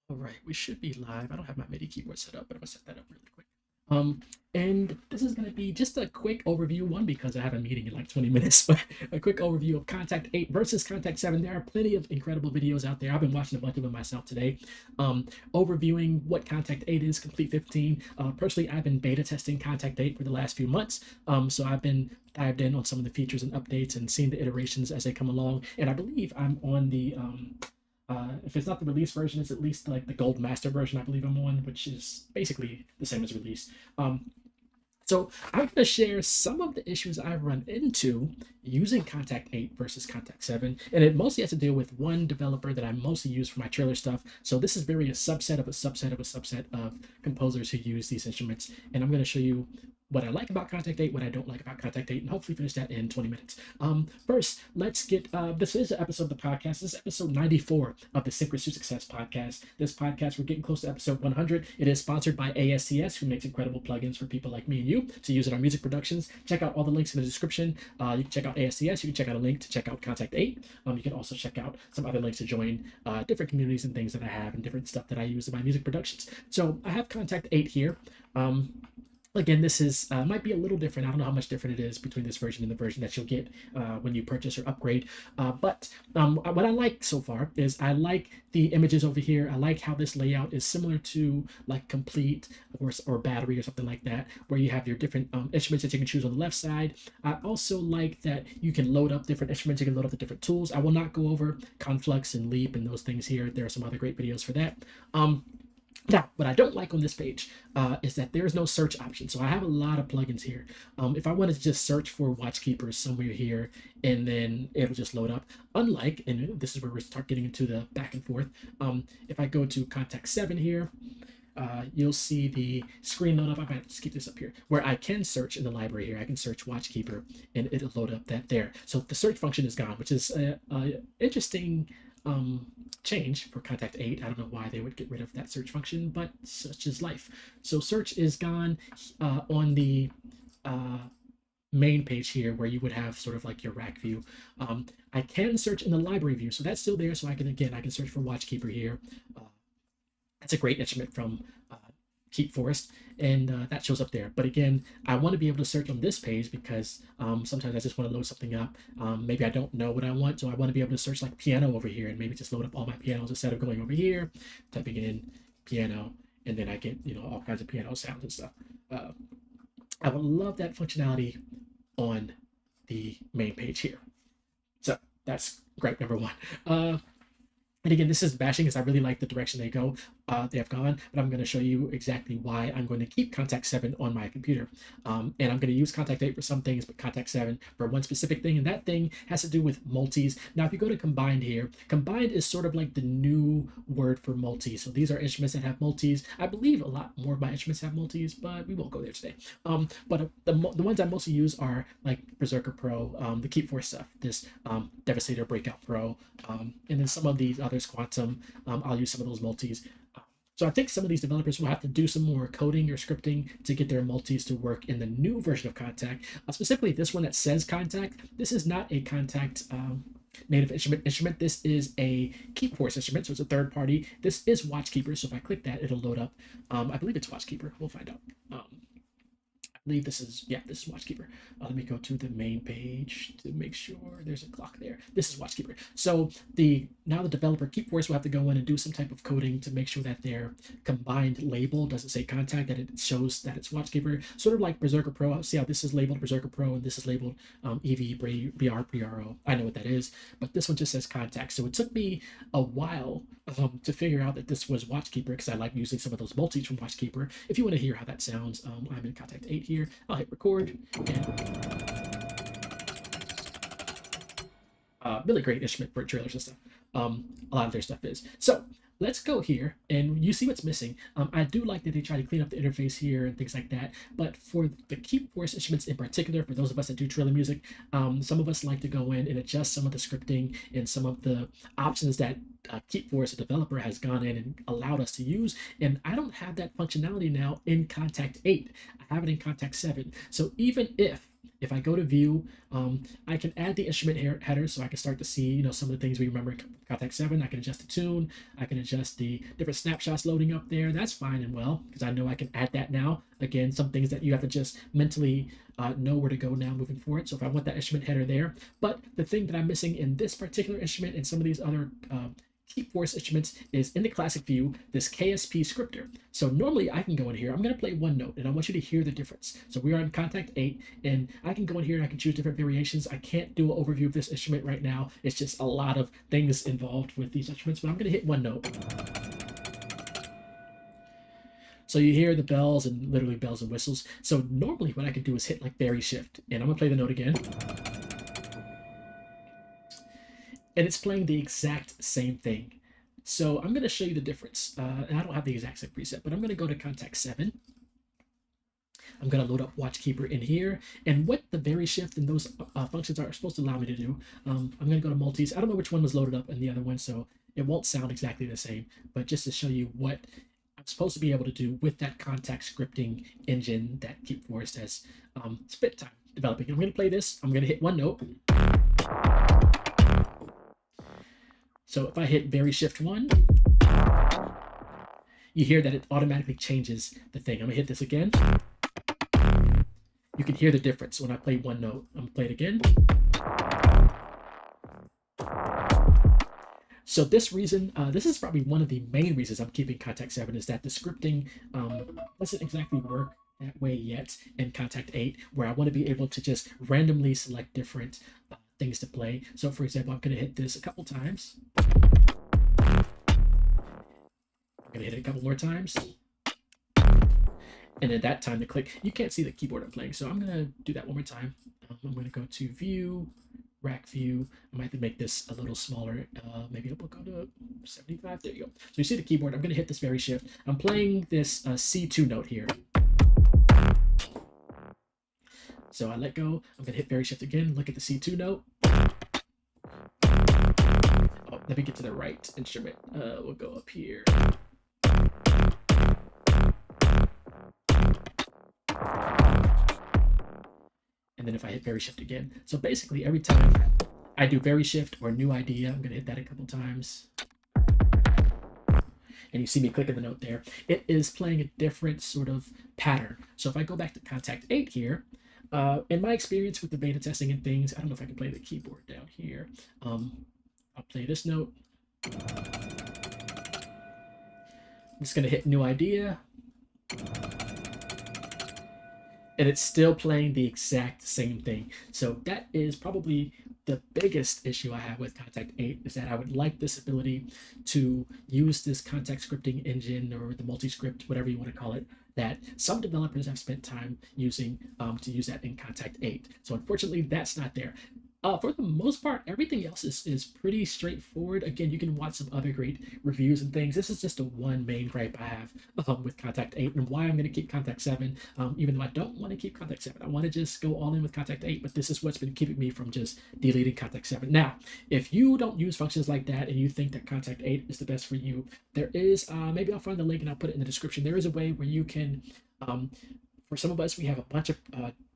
All right, we should be live. I don't have my MIDI keyboard set up, but I'm gonna set that up really quick. Um, and this is gonna be just a quick overview, one because I have a meeting in like 20 minutes, but a quick overview of Kontakt 8 versus Kontakt 7. There are plenty of incredible videos out there. I've been watching a bunch of them myself today. Overviewing what Kontakt 8 is, Complete 15. Personally, I've been beta testing Kontakt 8 for the last few months. So I've been dived in on some of the features and updates and seeing the iterations as they come along. And I believe I'm on the if it's not the release version, it's at least like the gold master version I believe I'm on, which is basically the same as release. So I'm going to share some of the issues I've run into using Kontakt 8 versus Kontakt 7, and it mostly has to deal with one developer that I mostly use for my trailer stuff. So this is very a subset of a subset of a subset of composers who use these instruments, and I'm going to show you what I like about Kontakt 8, what I don't like about Kontakt 8, and hopefully finish that in 20 minutes. First, let's get, this is an episode of the podcast. This is episode 94 of the Syncrets To Success podcast. This podcast, we're getting close to episode 100. It is sponsored by ASCS, who makes incredible plugins for people like me and you to use in our music productions. Check out all the links in the description. You can check out ASCS. You can check out a link to check out Kontakt 8. You can also check out some other links to join different communities and things that I have and different stuff that I use in my music productions. So I have Kontakt 8 here. Again, this is might be a little different. I don't know how much different it is between this version and the version that you'll get when you purchase or upgrade. But what I like so far is I like the images over here. I like how this layout is similar to like Complete or Battery or something like that, where you have your different instruments that you can choose on the left side. I also like that you can load up different instruments. You can load up the different tools. I will not go over Conflux and Leap and those things here. There are some other great videos for that. Now, what I don't like on this page is that there's no search option. So I have a lot of plugins here. If I wanted to just search for Watchkeepers somewhere here, and then it'll just load up. Unlike, and this is where we start getting into the back and forth. If I go to Kontakt 7 here, you'll see the screen load up. I might just keep this up here, where I can search in the library here. I can search Watchkeeper, and it'll load up that there. So the search function is gone, which is a interesting change for Kontakt 8. I don't know why they would get rid of that search function, but such is life. So search is gone on the main page here, where you would have sort of like your rack view. I can search in the library view, so that's still there. So I can search for Watchkeeper here. That's a great instrument from Keep Forest, and that shows up there. But again, I want to be able to search on this page because sometimes I just want to load something up. Maybe I don't know what I want, so I want to be able to search like piano over here and maybe just load up all my pianos instead of going over here, typing in piano, and then I get all kinds of piano sounds and stuff. I would love that functionality on the main page here. So that's great, number one. And again, this is bashing because I really like the direction they have gone, but I'm going to show you exactly why I'm going to keep Kontakt 7 on my computer. And I'm going to use Kontakt 8 for some things, but Kontakt 7 for one specific thing, and that thing has to do with multis. Now, if you go to Combined here, Combined is sort of like the new word for multis. So these are instruments that have multis. I believe a lot more of my instruments have multis, but we won't go there today. But the ones I mostly use are like Berserker Pro, the Keep Force stuff, this Devastator Breakout Pro, and then some of these others, Quantum. I'll use some of those multis. So I think some of these developers will have to do some more coding or scripting to get their multis to work in the new version of Kontakt. Specifically, this one that says Kontakt. This is not a Kontakt native instrument. This is a Keep Force instrument, so it's a third party. This is Watchkeeper, so if I click that, it'll load up. I believe it's Watchkeeper. We'll find out. I believe this is Watchkeeper. Let me go to the main page to make sure there's a clock there. This is Watchkeeper. So now the developer KeepForce will have to go in and do some type of coding to make sure that their combined label doesn't say Kontakt, that it shows that it's Watchkeeper. Sort of like Berserker Pro. See how this is labeled Berserker Pro and this is labeled EV BR PRO. I know what that is, but this one just says Kontakt. So it took me a while to figure out that this was Watchkeeper because I like using some of those multis from Watchkeeper. If you want to hear how that sounds, I'm in Kontakt 8 here. I'll hit record. And really great instrument for trailers and stuff. A lot of their stuff is. So let's go here and you see what's missing. I do like that they try to clean up the interface here and things like that. But for the Keep Force instruments in particular, for those of us that do trailer music, some of us like to go in and adjust some of the scripting and some of the options that Keep Force, a developer, has gone in and allowed us to use. And I don't have that functionality now in Kontakt 8. I have it in Kontakt 7. So even if If I go to view, I can add the instrument header so I can start to see, some of the things we remember in Kontakt 7. I can adjust the tune. I can adjust the different snapshots loading up there. That's fine and well, because I know I can add that now. Again, some things that you have to just mentally know where to go now moving forward. So if I want that instrument header there, but the thing that I'm missing in this particular instrument and some of these other Keep Force instruments is in the classic view, this KSP scripter. So normally I can go in here, I'm going to play one note and I want you to hear the difference. So we are in Kontakt 8 and I can go in here and I can choose different variations. I can't do an overview of this instrument right now. It's just a lot of things involved with these instruments, but I'm going to hit one note. So you hear the bells and literally bells and whistles. So normally what I can do is hit like Vary Shift and I'm going to play the note again. And it's playing the exact same thing. So I'm going to show you the difference. And I don't have the exact same preset, but I'm going to go to Kontakt 7. I'm going to load up Watch Keeper in here. And what the Vary Shift and those functions are supposed to allow me to do, I'm going to go to multis. I don't know which one was loaded up in the other one, so it won't sound exactly the same. But just to show you what I'm supposed to be able to do with that Kontakt scripting engine that Keep Force has spent time developing. I'm going to play this. I'm going to hit one note. So if I hit Vary Shift 1, you hear that it automatically changes the thing. I'm gonna hit this again. You can hear the difference when I play one note. I'm gonna play it again. So this reason, this is probably one of the main reasons I'm keeping Kontakt 7 is that the scripting doesn't exactly work that way yet in Kontakt 8, where I want to be able to just randomly select different things to play. So for example, I'm going to hit this a couple times. I'm going to hit it a couple more times. And at that time to click, you can't see the keyboard I'm playing. So I'm going to do that one more time. I'm going to go to View, Rack View. I might have to make this a little smaller. Maybe we'll go to 75. There you go. So you see the keyboard. I'm going to hit this Vary Shift. I'm playing this C2 note here. So I let go. I'm going to hit Vary Shift again. Look at the C2 note. Oh, let me get to the right instrument. We'll go up here. And then if I hit Vary Shift again. So basically every time I do Vary Shift or New Idea, I'm going to hit that a couple times. And you see me clicking the note there. It is playing a different sort of pattern. So if I go back to Kontakt 8 here, in my experience with the beta testing and things, I don't know if I can play the keyboard down here. I'll play this note. I'm just going to hit New Idea. And it's still playing the exact same thing. So that is probably the biggest issue I have with Kontakt 8 is that I would like this ability to use this Kontakt scripting engine or the multi-script, whatever you want to call it, that some developers have spent time using to use that in Kontakt 8. So unfortunately, that's not there. For the most part, everything else is pretty straightforward. Again, you can watch some other great reviews and things. This is just the one main gripe I have with Kontakt 8 and why I'm going to keep Kontakt 7, even though I don't want to keep Kontakt 7. I want to just go all in with Kontakt 8, but this is what's been keeping me from just deleting Kontakt 7. Now, if you don't use functions like that and you think that Kontakt 8 is the best for you, there is, maybe I'll find the link and I'll put it in the description. There is a way where you can, for some of us, we have a bunch of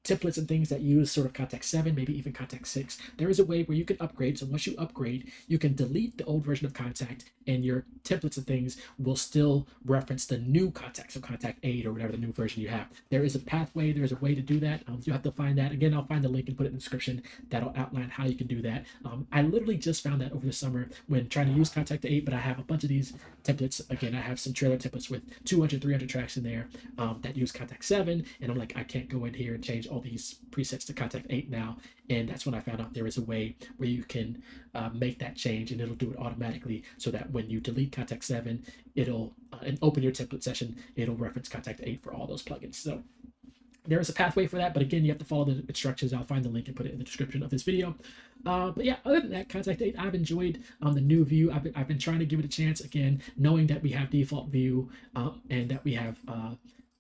templates and things that use sort of Kontakt 7, maybe even Kontakt 6. There is a way where you can upgrade. So once you upgrade, you can delete the old version of Kontakt and your templates and things will still reference the new Kontakt, so Kontakt 8 or whatever the new version you have. There is a pathway, there's a way to do that. You have to find that. Again, I'll find the link and put it in the description. That'll outline how you can do that. I literally just found that over the summer when trying to use Kontakt 8, but I have a bunch of these templates. Again, I have some trailer templates with 200, 300 tracks in there that use Kontakt 7, and I'm like, I can't go in here and change all these presets to Kontakt 8 now. And that's when I found out there is a way where you can make that change and it'll do it automatically so that when you delete Kontakt 7, it'll and open your template session, it'll reference Kontakt 8 for all those plugins. So there is a pathway for that, but again, you have to follow the instructions. I'll find the link and put it in the description of this video. But yeah, other than that, Kontakt 8, I've enjoyed the new view. I've been trying to give it a chance, again, knowing that we have default view and that we have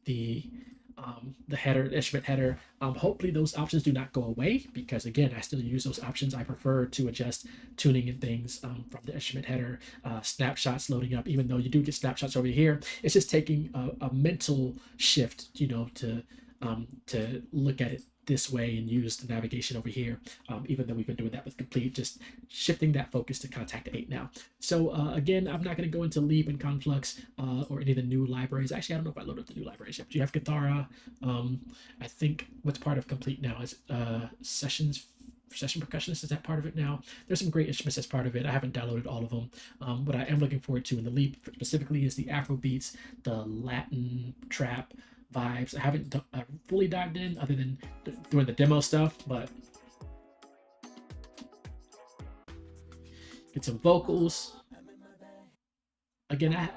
the header, instrument header. Hopefully those options do not go away because again, I still use those options. I prefer to adjust tuning and things from the instrument header, snapshots loading up, even though you do get snapshots over here. It's just taking a mental shift, to look at it this way and use the navigation over here, even though we've been doing that with complete, just shifting that focus to Kontakt 8 now. So again, I'm not going to go into Leap and Conflux or any of the new libraries. Actually, I don't know if I loaded up the new libraries yet, but you have Cathara. I think what's part of complete now is Session Percussionist. Is that part of it now? There's some great instruments as part of it. I haven't downloaded all of them. What I am looking forward to in the Leap specifically is the Afro beats, the Latin trap vibes. I haven't fully dived in other than doing the demo stuff, but get some vocals. Again,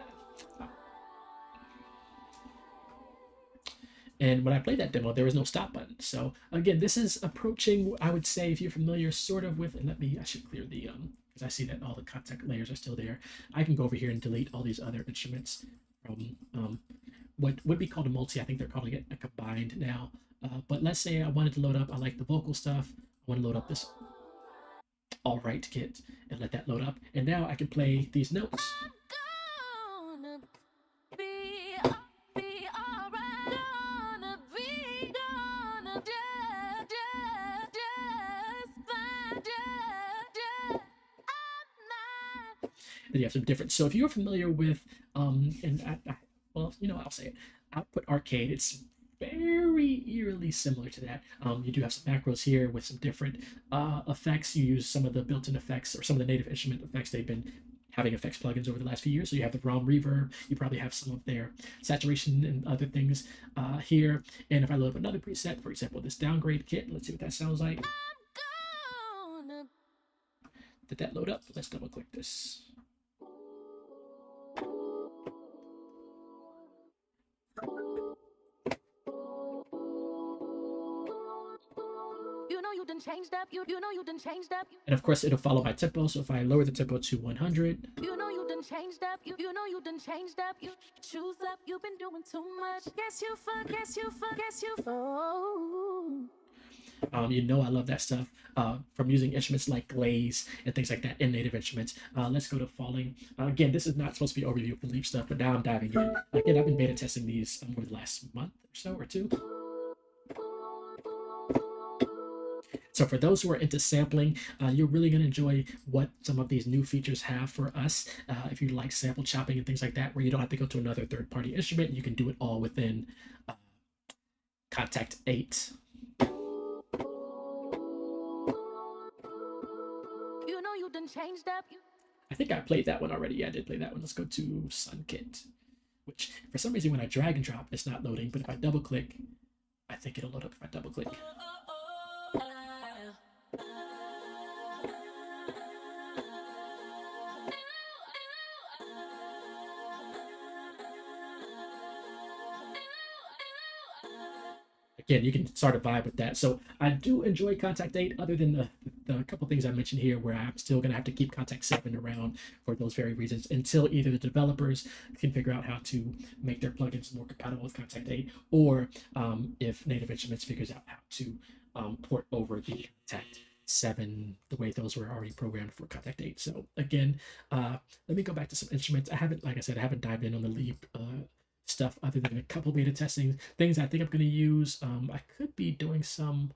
and when I played that demo, there was no stop button. So again, this is approaching, I would say, if you're familiar sort of with, and I should clear the, because I see that all the Kontakt layers are still there. I can go over here and delete all these other instruments from what would be called a multi. I think they're calling it a combined now. But let's say I wanted to load up, I like the vocal stuff. I want to load up this all right kit and let that load up. And now I can play these notes. Then you have some different. So if you're familiar with, well, I'll say it, Output Arcade, it's very eerily similar to that. You do have some macros here with some different effects. You use some of the built-in effects or some of the native instrument effects. They've been having effects plugins over the last few years. So you have the ROM reverb. You probably have some of their saturation and other things here. And if I load up another preset, for example, this downgrade kit, let's see what that sounds like. Did that load up? Let's double click this. And of course, it'll follow my tempo. So if I lower the tempo to 100, you done changed up. You choose up. You've been doing too much. Guess you. I love that stuff from using instruments like glaze and things like that in native instruments. Let's go to falling. Again, this is not supposed to be an overview of the Leap stuff, but now I'm diving in. Again, I've been beta testing these over the last month or so or two. So for those who are into sampling, you're really going to enjoy what some of these new features have for us. If you like sample chopping and things like that, where you don't have to go to another third-party instrument, you can do it all within Kontakt 8. You done changed up. I think I played that one already. Yeah, I did play that one. Let's go to Syncrets, which for some reason when I drag and drop, it's not loading. But if I double click, I think it'll load up if I double click. Again, you can start a vibe with that. So I do enjoy Kontakt 8, other than the couple things I mentioned here, where I'm still going to have to keep Kontakt 7 around for those very reasons until either the developers can figure out how to make their plugins more compatible with Kontakt 8, or if Native Instruments figures out how to port over the Kontakt 7 the way those were already programmed for Kontakt 8. So again, let me go back to some instruments. Like I said, I haven't dived in on the Leap stuff other than a couple beta testing things I think I'm going to use. I could be doing some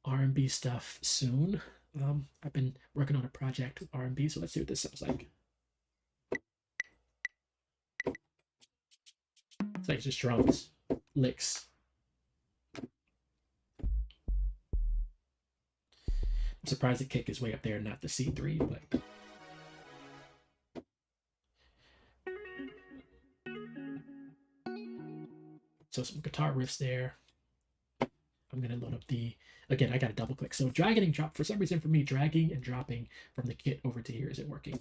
R&B stuff soon. I've been working on a project with R&B, so let's see what this sounds like. It's like just drums, licks. I'm surprised the kick is way up there, not the C3, but so some guitar riffs there. I'm going to load up again, I got to double click. So dragging and drop, for some reason for me, dragging and dropping from the kit over to here isn't working.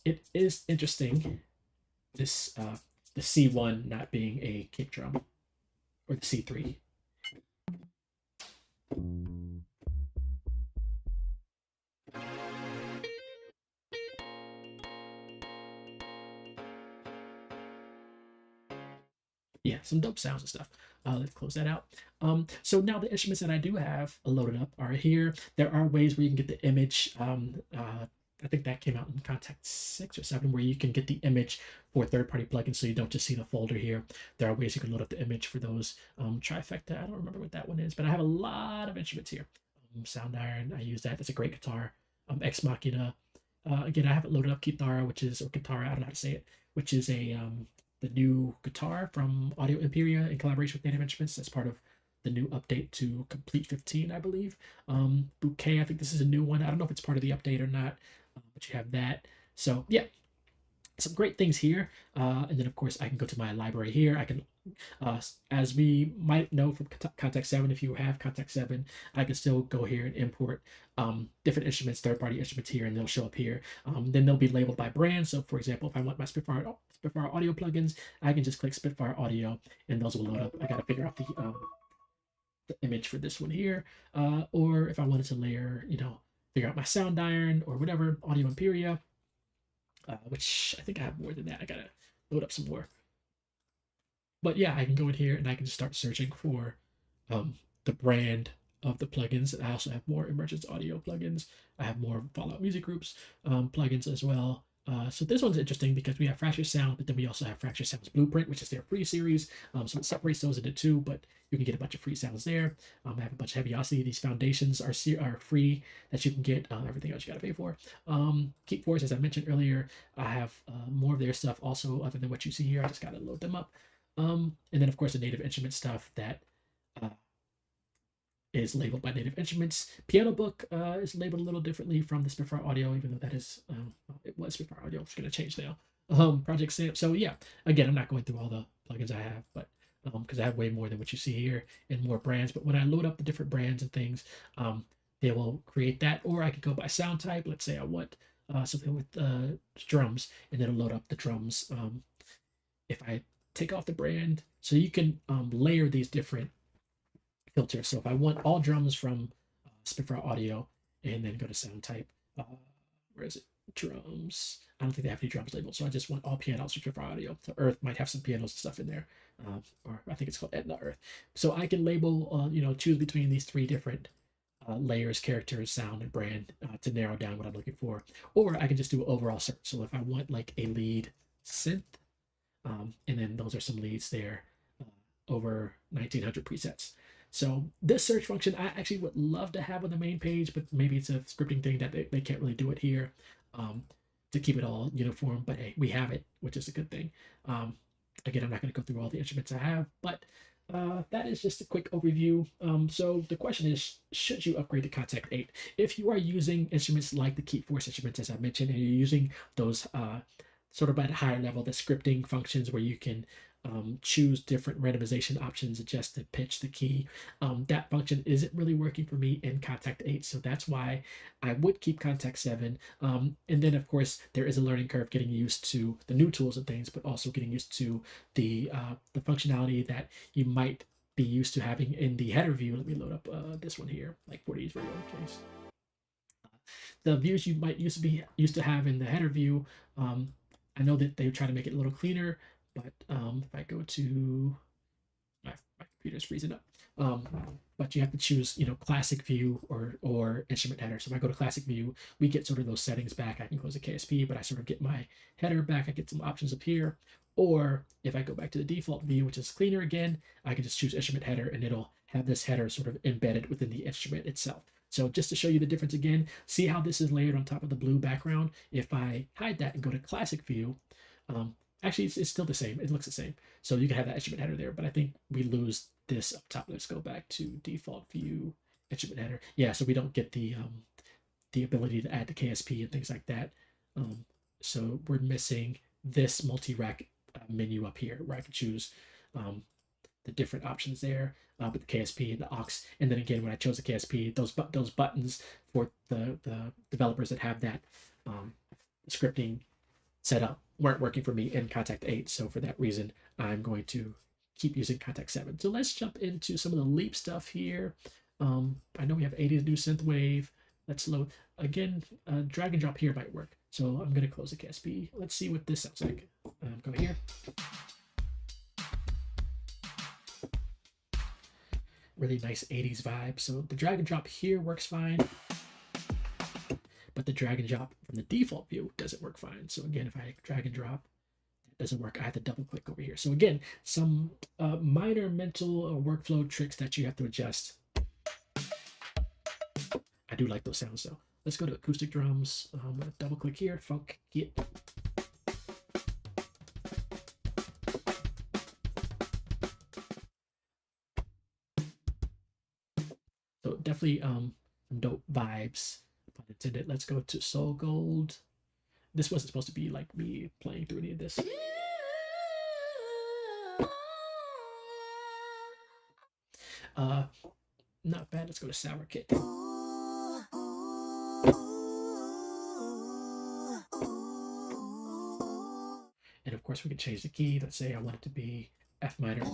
It is interesting, this, the C1 not being a kick drum, or the C3. Yeah, some dope sounds and stuff. Let's close that out. So now the instruments that I do have loaded up are here. There are ways where you can get the image I think that came out in Kontakt 6 or 7, where you can get the image for third-party plugins, so you don't just see the folder here. There are ways you can load up the image for those. Trifecta, I don't remember what that one is, but I have a lot of instruments here. Sound Iron, I use that. That's a great guitar. Ex Machina. Again, I haven't loaded up Kitara, which is, or Kitara, I don't know how to say it, which is the new guitar from Audio Imperia in collaboration with Native Instruments. That's part of the new update to Complete 15, I believe. Bouquet, I think this is a new one. I don't know if it's part of the update or not, but you have that. So yeah, some great things here. And then of course I can go to my library here. I can, as we might know from Kontakt 7, if you have Kontakt 7, I can still go here and import different instruments, third-party instruments here, and they'll show up here. Then they'll be labeled by brand. So for example, if I want my Spitfire audio plugins, I can just click Spitfire audio and those will load up. I got to figure out the image for this one here. Or if I wanted to layer, figure out my Sound Iron or whatever, Audio Imperia, which I think I have more than that. I gotta load up some more. But yeah, I can go in here and I can just start searching for the brand of the plugins. I also have more Emergence Audio plugins. I have more Fallout Music Groups plugins as well. So this one's interesting because we have Fracture Sound, but then we also have Fracture Sound's Blueprint, which is their free series. So it separates those into two, but you can get a bunch of free sounds there. I have a bunch of Heaviosity. These foundations are free that you can get. Everything else you gotta pay for. Keep Force, as I mentioned earlier, I have more of their stuff also, other than what you see here. I just gotta load them up. And then of course the Native Instrument stuff that is labeled by Native Instruments. Piano Book is labeled a little differently from the Spitfire Audio, even though that is, it was Spitfire Audio. It's going to change now. Project Stamp. So yeah, again, I'm not going through all the plugins I have, but because I have way more than what you see here and more brands. But when I load up the different brands and things, they will create that. Or I could go by sound type. Let's say I want something with drums, and it'll load up the drums. If I take off the brand, so you can layer these different filters. So if I want all drums from Spitfire Audio, and then go to sound type, where is it? Drums. I don't think they have any drums labeled, so I just want all pianos from Spitfire Audio. So Earth might have some pianos and stuff in there, or I think it's called Etna Earth. So I can label, choose between these three different layers, characters, sound, and brand to narrow down what I'm looking for. Or I can just do an overall search. So if I want like a lead synth, and then those are some leads there, over 1900 presets. So this search function, I actually would love to have on the main page, but maybe it's a scripting thing that they can't really do it here to keep it all uniform. But hey, we have it, which is a good thing. Again, I'm not going to go through all the instruments I have, but that is just a quick overview. So the question is, should you upgrade to Kontakt 8? If you are using instruments like the Keep Force instruments, as I mentioned, and you're using those sort of at a higher level, the scripting functions where you can choose different randomization options, adjust the pitch, the key. That function isn't really working for me in Kontakt 8, so that's why I would keep Kontakt 7. And then, of course, there is a learning curve getting used to the new tools and things, but also getting used to the functionality that you might be used to having in the header view. Let me load up this one here, like 40 is very lowercase. The views you might used to have in the header view, I know that they try to make it a little cleaner, but if I go to my computer's freezing up, but you have to choose classic view or instrument header. So if I go to classic view, we get sort of those settings back. I can close the KSP, but I sort of get my header back. I get some options up here. Or if I go back to the default view, which is cleaner again, I can just choose instrument header and it'll have this header sort of embedded within the instrument itself. So just to show you the difference again, see how this is layered on top of the blue background. If I hide that and go to classic view, actually it's still the same. It looks the same. So you can have that instrument header there, but I think we lose this up top. Let's go back to default view, instrument header. Yeah, so we don't get the ability to add the KSP and things like that. So we're missing this multi-rack menu up here where I can choose the different options there, with the KSP and the aux. And then again, when I chose the KSP, those buttons for the developers that have that scripting set up weren't working for me in Kontakt 8. So for that reason, I'm going to keep using Kontakt 7. So let's jump into some of the Leap stuff here. I know we have 80s new synthwave. Let's load again. Drag and drop here might work. So I'm going to close the KSP. Let's see what this sounds like. Go here. Really nice 80s vibe. So the drag and drop here works fine. but the drag and drop from the default view doesn't work fine. So again, if I drag and drop, it doesn't work. I have to double click over here. So again, some minor mental workflow tricks that you have to adjust. I do like those sounds though. Let's go to acoustic drums. I'm gonna double click here, funk kit. So definitely some dope vibes, pun intended. Let's go to Soul Gold. This wasn't supposed to be like me playing through any of this. Not bad. Let's go to Sour Kit. And of course, we can change the key. Let's say I want it to be F minor.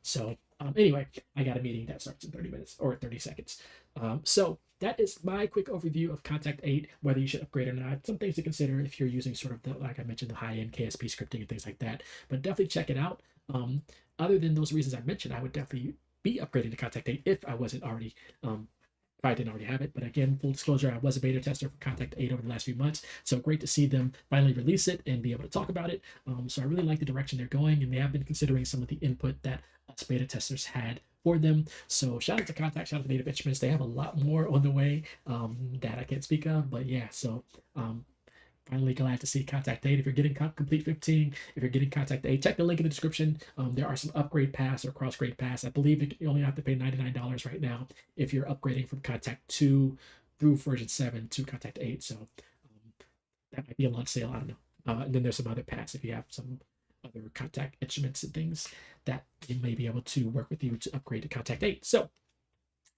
So anyway, I got a meeting that starts in 30 minutes or 30 seconds. So that is my quick overview of Kontakt 8, whether you should upgrade or not. Some things to consider if you're using sort of the, like I mentioned, the high-end KSP scripting and things like that. But definitely check it out. Other than those reasons I mentioned, I would definitely be upgrading to Kontakt 8 if I wasn't already if I didn't already have it. But again, full disclosure, I was a beta tester for Kontakt 8 over the last few months. So great to see them finally release it and be able to talk about it. So I really like the direction they're going, and they have been considering some of the input that us beta testers had for them. So shout out to Kontakt, shout out to Native Instruments. They have a lot more on the way that I can't speak of. But yeah, so finally glad to see Kontakt 8. If you're getting Complete 15, if you're getting Kontakt 8, check the link in the description. There are some upgrade pass or cross grade pass. I believe you only have to pay $99 right now if you're upgrading from Kontakt 2 through version 7 to Kontakt 8. So that might be a launch sale. I don't know. And then there's some other pass if you have some other Kontakt instruments and things that they may be able to work with you to upgrade to Kontakt 8. So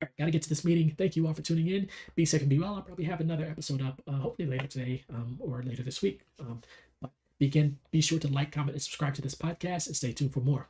all right, gotta get to this meeting. Thank you all for tuning in. Be safe and be well. I'll probably have another episode up, hopefully later today or later this week. But be sure to like, comment, and subscribe to this podcast, and stay tuned for more.